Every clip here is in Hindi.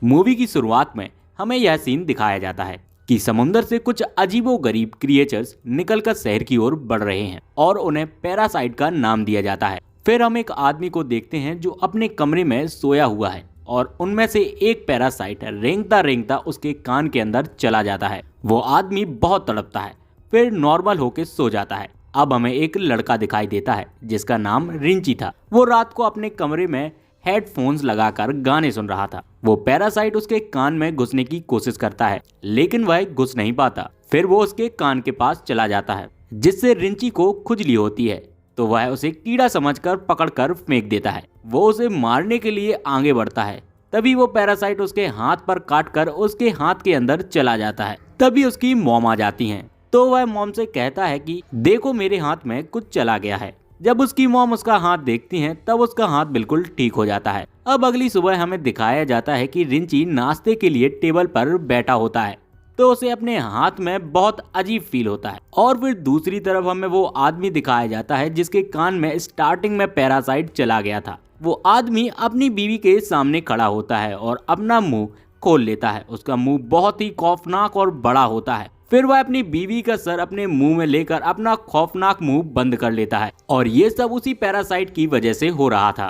मूवी की शुरुआत में हमें यह सीन दिखाया जाता है कि समुद्र से कुछ अजीबोगरीब क्रिएचर्स निकलकर शहर की ओर बढ़ रहे हैं और उन्हें पैरासाइट का नाम दिया जाता है। फिर हम एक आदमी को देखते हैं जो अपने कमरे में सोया हुआ है और उनमें से एक पैरासाइट रेंगता रेंगता उसके कान के अंदर चला जाता है। वो आदमी बहुत तड़पता है, फिर नॉर्मल होकर सो जाता है। अब हमें एक लड़का दिखाई देता है जिसका नाम रिंची था। वो रात को अपने कमरे में हेडफोन्स लगाकर गाने सुन रहा था। वो पैरासाइट उसके कान में घुसने की कोशिश करता है लेकिन वह घुस नहीं पाता। फिर वो उसके कान के पास चला जाता है जिससे रिंची को खुजली होती है, तो वह उसे कीड़ा समझकर पकड़कर फेंक देता है। वो उसे मारने के लिए आगे बढ़ता है, तभी वो पैरासाइट उसके हाथ पर काटकर उसके हाथ के अंदर चला जाता है। तभी उसकी मॉम आ जाती हैं, तो वह मॉम से कहता है कि देखो मेरे हाथ में कुछ चला गया है। जब उसकी मॉम उसका हाथ देखती हैं तब उसका हाथ बिल्कुल ठीक हो जाता है। अब अगली सुबह हमें दिखाया जाता है कि रिंची नाश्ते के लिए टेबल पर बैठा होता है, तो उसे अपने हाथ में बहुत अजीब फील होता है। और फिर दूसरी तरफ हमें वो आदमी दिखाया जाता है जिसके कान में स्टार्टिंग में पैरासाइट चला गया था। वो आदमी अपनी बीवी के सामने खड़ा होता है और अपना मुंह खोल लेता है। उसका मुंह बहुत ही खौफनाक और बड़ा होता है। फिर वह अपनी बीवी का सर अपने मुंह में लेकर अपना खौफनाक मुंह बंद कर लेता है और ये सब उसी पैरासाइट की वजह से हो रहा था।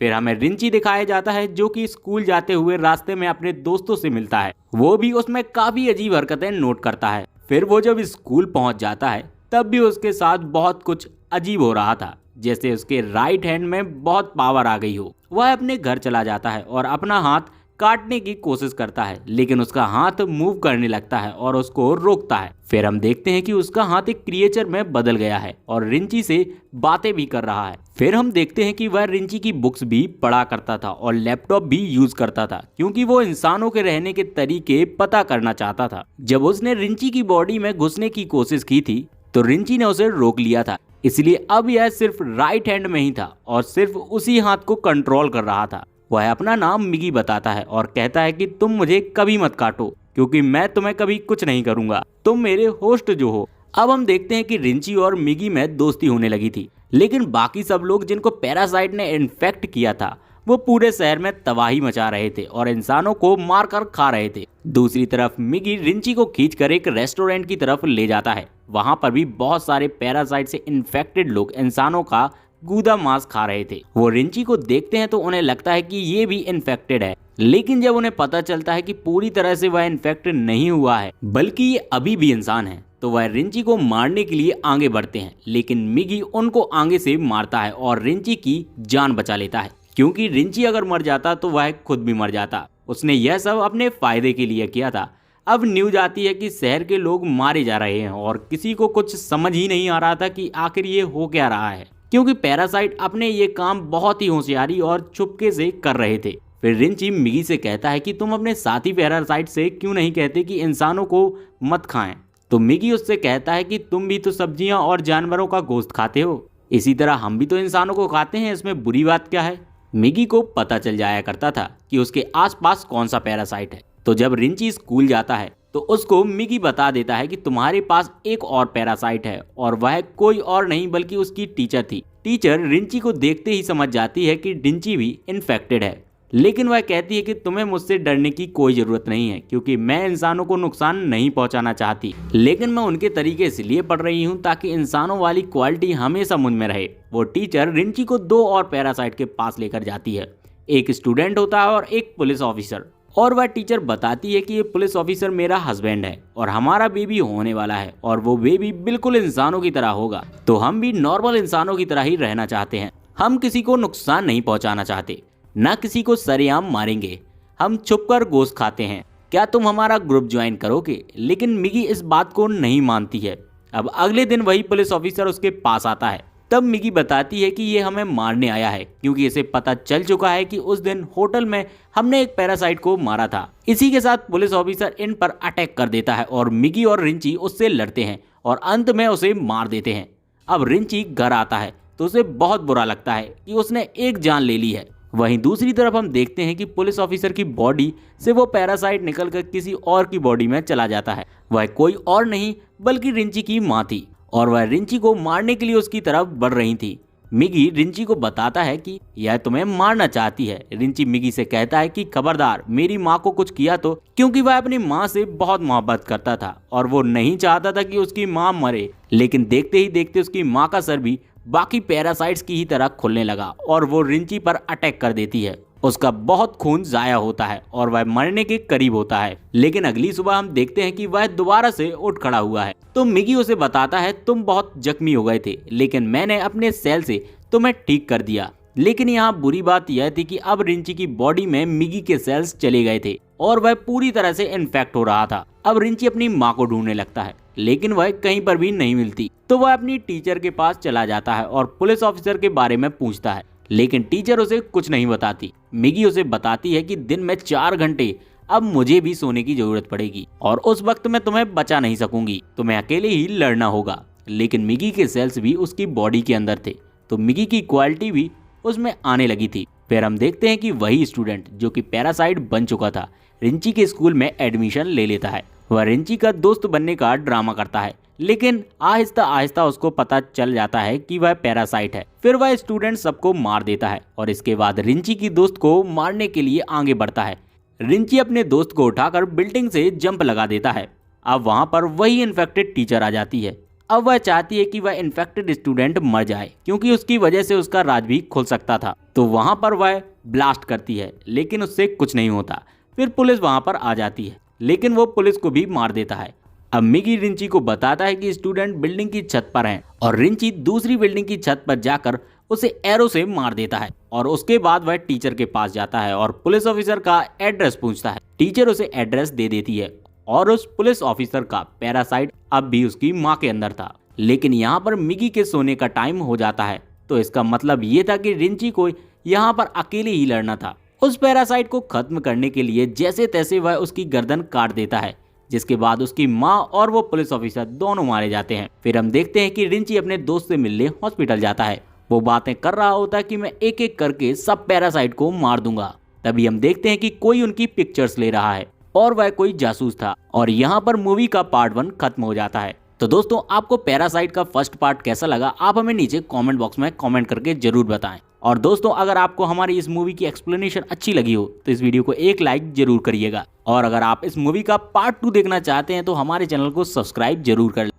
फिर हमें रिंची दिखाया जाता है जो कि स्कूल जाते हुए रास्ते में अपने दोस्तों से मिलता है। वो भी उसमें काफी अजीब हरकतें नोट करता है। फिर वो जब स्कूल पहुंच जाता है तब भी उसके साथ बहुत कुछ अजीब हो रहा था, जैसे उसके राइट हैंड में बहुत पावर आ गई हो। वह अपने घर चला जाता है और अपना हाथ काटने की कोशिश करता है लेकिन उसका हाथ मूव करने लगता है और उसको रोकता है। फिर हम देखते हैं कि उसका हाथ एक क्रिएचर में बदल गया है और रिंची से बातें भी कर रहा है। फिर हम देखते हैं कि वह रिंची की बुक्स भी पढ़ा करता था और लैपटॉप भी यूज करता था क्योंकि वो इंसानों के रहने के तरीके पता करना चाहता था। जब उसने रिंची की बॉडी में घुसने की कोशिश की थी तो रिंची ने उसे रोक लिया था, इसलिए अब यह सिर्फ राइट हैंड में ही था और सिर्फ उसी हाथ को कंट्रोल कर रहा था। वह अपना नाम मिगी बताता है और कहता है कि तुम मुझे कभी मत काटो क्योंकि मैं तुम्हें कभी कुछ नहीं करूंगा, तुम मेरे होस्ट जो हो। अब हम देखते हैं कि रिंची और मिगी में दोस्ती होने लगी थी, लेकिन बाकी सब लोग जिनको पैरासाइट ने इन्फेक्ट किया था वो पूरे शहर में तबाही मचा रहे थे और इंसानों को मारकर खा रहे थे। दूसरी तरफ मिगी रिंची को खींचकर एक रेस्टोरेंट की तरफ ले जाता है। वहां पर भी बहुत सारे पैरासाइट से इन्फेक्टेड लोग इंसानों का गूदा मांस खा रहे थे। वो रिंची को देखते हैं तो उन्हें लगता है कि ये भी इन्फेक्टेड है, लेकिन जब उन्हें पता चलता है कि पूरी तरह से वह इन्फेक्टेड नहीं हुआ है बल्कि ये अभी भी इंसान है, तो वह रिंची को मारने के लिए आगे बढ़ते हैं। लेकिन मिगी उनको आगे से मारता है और रिंची की जान बचा लेता है क्योंकि रिंची अगर मर जाता तो वह खुद भी मर जाता। उसने यह सब अपने फायदे के लिए किया था। अब न्यूज आती है कि शहर के लोग मारे जा रहे हैं और किसी को कुछ समझ ही नहीं आ रहा था कि आखिर ये हो क्या रहा है, क्योंकि पैरासाइट अपने ये काम बहुत ही होशियारी और चुपके से कर रहे थे। फिर रिंची मिगी से कहता है कि तुम अपने साथी पैरासाइट से क्यों नहीं कहते कि इंसानों को मत खाएं। तो मिगी उससे कहता है कि तुम भी तो सब्जियां और जानवरों का गोश्त खाते हो, इसी तरह हम भी तो इंसानों को खाते हैं, इसमें बुरी बात क्या है। मिगी को पता चल जाया करता था कि उसके आसपास कौन सा पैरासाइट है, तो जब रिंची स्कूल जाता है तो उसको मिगी बता देता है कि तुम्हारे पास एक और पैरासाइट है और वह कोई और नहीं बल्कि उसकी टीचर थी। टीचर रिंची को देखते ही समझ जाती है कि रिंची भी इन्फेक्टेड है, लेकिन वह कहती है कि तुम्हें मुझसे डरने की कोई जरूरत नहीं है क्योंकि मैं इंसानों को नुकसान नहीं पहुंचाना चाहती, लेकिन मैं उनके तरीके इसलिए पढ़ रही हूं ताकि इंसानों वाली क्वालिटी हमेशा मुझ में रहे। वो टीचर रिंची को दो और पैरासाइट के पास लेकर जाती है, एक स्टूडेंट होता है और एक पुलिस ऑफिसर। और वह टीचर बताती है कि ये पुलिस ऑफिसर मेरा हस्बैंड है और हमारा बेबी होने वाला है और वो बेबी बिल्कुल इंसानों की तरह होगा, तो हम भी नॉर्मल इंसानों की तरह ही रहना चाहते हैं। हम किसी को नुकसान नहीं पहुंचाना चाहते, ना किसी को सरेआम मारेंगे, हम छुपकर गोश्त खाते हैं, क्या तुम हमारा ग्रुप ज्वाइन करोगे। लेकिन मिगी इस बात को नहीं मानती है। अब अगले दिन वही पुलिस ऑफिसर उसके पास आता है। तब मिगी बताती है कि ये हमें मारने आया है क्योंकि इसे पता चल चुका है कि उस दिन होटल में हमने एक पैरासाइट को मारा था। इसी के साथ पुलिस ऑफिसर इन पर अटैक कर देता है और मिगी और रिंची उससे लड़ते हैं और अंत में उसे मार देते हैं। अब रिंची घर आता है तो उसे बहुत बुरा लगता है कि उसने एक जान ले ली है। वहीं दूसरी तरफ हम देखते हैं कि पुलिस ऑफिसर की बॉडी से वो पैरासाइट निकलकर किसी और की बॉडी में चला जाता है। वह कोई और नहीं बल्कि रिंची की माँ थी और वह रिंची को मारने के लिए उसकी तरफ बढ़ रही थी। मिगी रिंची को बताता है कि यह तुम्हें मारना चाहती है। रिंची मिगी से कहता है कि खबरदार मेरी माँ को कुछ किया तो, क्योंकि वह अपनी माँ से बहुत मोहब्बत करता था और वो नहीं चाहता था कि उसकी माँ मरे। लेकिन देखते ही देखते उसकी माँ का सर भी बाकी पैरासाइट्स की ही तरह खुलने लगा और वो रिंची पर अटैक कर देती है। उसका बहुत खून जाया होता है और वह मरने के करीब होता है। लेकिन अगली सुबह हम देखते हैं कि वह दोबारा से उठ खड़ा हुआ है। तो मिगी उसे बताता है तुम बहुत जख्मी हो गए थे, लेकिन मैंने अपने सेल से तुम्हें ठीक कर दिया। लेकिन यहाँ बुरी बात यह थी कि अब रिंची की बॉडी में मिगी के सेल्स चले गए थे और वह पूरी तरह से इन्फेक्ट हो रहा था। अब रिंची अपनी माँ को ढूंढने लगता है, लेकिन वह कहीं पर भी नहीं मिलती। तो वह अपनी टीचर के पास चला जाता है और पुलिस ऑफिसर के बारे में पूछता है, लेकिन टीचर उसे कुछ नहीं बताती। मिगी उसे बताती है कि दिन में 4 घंटे अब मुझे भी सोने की जरूरत पड़ेगी और उस वक्त मैं तुम्हें बचा नहीं सकूंगी, तुम्हें अकेले ही लड़ना होगा। लेकिन मिगी के सेल्स भी उसकी बॉडी के अंदर थे, तो मिगी की क्वालिटी भी उसमें आने लगी थी। फिर हम देखते हैं कि वही स्टूडेंट जो कि पैरासाइट बन चुका था, रिंची के स्कूल में एडमिशन ले लेता है। वह रिंची का दोस्त बनने का ड्रामा करता है, लेकिन आहिस्ता आहिस्ता उसको पता चल जाता है कि वह पैरासाइट है। फिर वह स्टूडेंट सबको मार देता है और इसके बाद रिंची की दोस्त को मारने के लिए आगे बढ़ता है। रिंची अपने दोस्त को उठाकर बिल्डिंग से जंप लगा देता है। अब वहां पर वही इन्फेक्टेड टीचर आ जाती है। अब वह चाहती है कि वह इन्फेक्टेड स्टूडेंट मर जाए, क्योंकि उसकी वजह से उसका राज भी खुल सकता था। तो वहां पर वह ब्लास्ट करती है, लेकिन उससे कुछ नहीं होता। फिर पुलिस वहां पर आ जाती है, लेकिन वो पुलिस को भी मार देता है। अब मिगी रिंची को बताता है कि स्टूडेंट बिल्डिंग की छत पर हैं और रिंची दूसरी बिल्डिंग की छत पर जाकर उसे एरो से मार देता है। और उसके बाद वह टीचर के पास जाता है और पुलिस ऑफिसर का एड्रेस पूछता है। टीचर उसे एड्रेस दे देती है और उस पुलिस ऑफिसर का पैरासाइट अब भी उसकी माँ के अंदर था। लेकिन यहाँ पर मिगी के सोने का टाइम हो जाता है, तो इसका मतलब ये था कि रिंची को यहाँ पर अकेले ही लड़ना था। उस पैरासाइट को खत्म करने के लिए जैसे तैसे वह उसकी गर्दन काट देता है, जिसके बाद उसकी माँ और वो पुलिस ऑफिसर दोनों मारे जाते हैं। फिर हम देखते हैं कि रिंची अपने दोस्त से मिलने हॉस्पिटल जाता है। वो बातें कर रहा होता है कि मैं एक एक करके सब पैरासाइट को मार दूंगा। तभी हम देखते हैं कि कोई उनकी पिक्चर्स ले रहा है और वह कोई जासूस था। और यहाँ पर मूवी का पार्ट 1 खत्म हो जाता है। तो दोस्तों, आपको पैरासाइट का फर्स्ट पार्ट कैसा लगा, आप हमें नीचे कमेंट बॉक्स में कमेंट करके जरूर बताएं। और दोस्तों, अगर आपको हमारी इस मूवी की एक्सप्लेनेशन अच्छी लगी हो तो इस वीडियो को एक लाइक जरूर करिएगा। और अगर आप इस मूवी का पार्ट 2 देखना चाहते हैं तो हमारे चैनल को सब्सक्राइब जरूर कर लें।